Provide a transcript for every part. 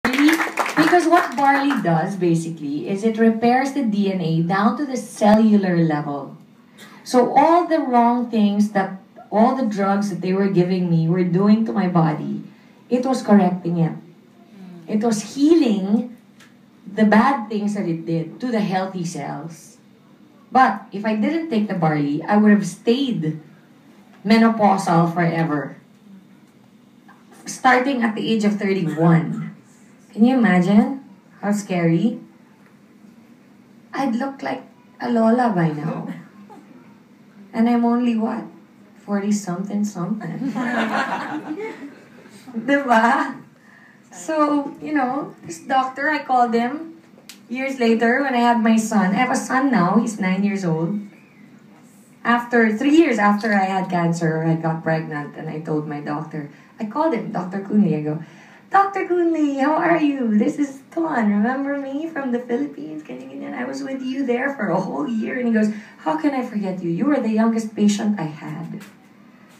Really? Because what barley does, basically, is it repairs the DNA down to the cellular level. So all the wrong things that, all the drugs that they were giving me were doing to my body, it was correcting it. It was healing the bad things that it did to the healthy cells. But if I didn't take the barley, I would have stayed menopausal forever. Starting at the age of 31. Can you imagine how scary? I'd look like a lola by now. And I'm only what? 40-something. Diba? So, you know, this doctor, I called him years later when I had my son. I have a son now, he's 9 years old. After 3 years after I had cancer, I got pregnant and I told my doctor, I called him, Dr. Kunli, I go, Dr. Kunli, how are you? This is Ton, remember me from the Philippines? I was with you there for a whole year. And he goes, how can I forget you? You were the youngest patient I had.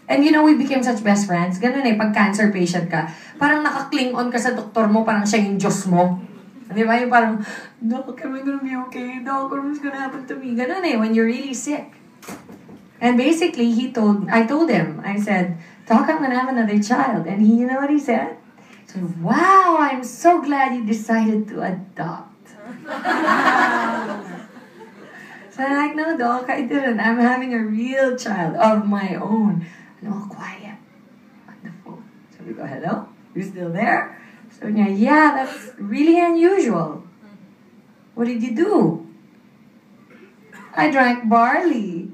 And you know, we became such best friends. Ganun pag cancer patient ka, parang naka-cling on ka sa doktor mo, parang siya yung Diyos mo. Di ba? Yung parang, Doc, am I gonna be okay? Doc, what's gonna happen to me? Ganun when you're really sick. And basically, I told him, I said, Doc, I'm gonna have another child. And you know what he said? He said, wow, I'm so glad you decided to adopt. So I'm like, no, Doc, I didn't. I'm having a real child of my own. And all quiet on the phone. So we go, hello? You still there? So yeah, that's really unusual. What did you do? I drank barley.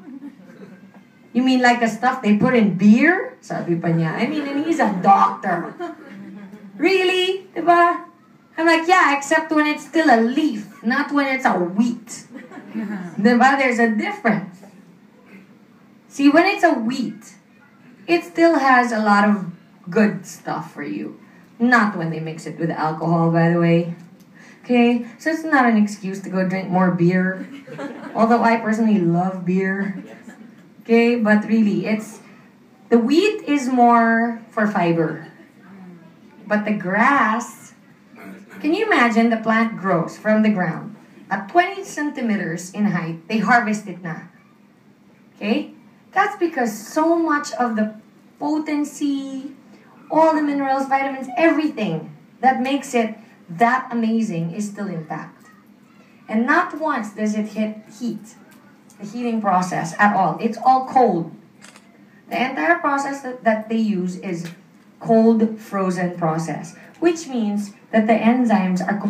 You mean like the stuff they put in beer? Sabi pa niya. I mean, and he's a doctor. Really? Diba? I'm like, yeah, except when it's still a leaf, not when it's a wheat. Diba? There's a difference. See, when it's a wheat, it still has a lot of good stuff for you. Not when they mix it with alcohol, by the way. Okay? So it's not an excuse to go drink more beer. Although I personally love beer. Okay? But really, the wheat is more for fiber. But the grass, can you imagine the plant grows from the ground at 20 centimeters in height, they harvest it na. Okay? That's because so much of the potency, all the minerals, vitamins, everything that makes it that amazing is still intact. And not once does it hit heat, the heating process at all. It's all cold. The entire process that they use is cold frozen process, which means that the enzymes are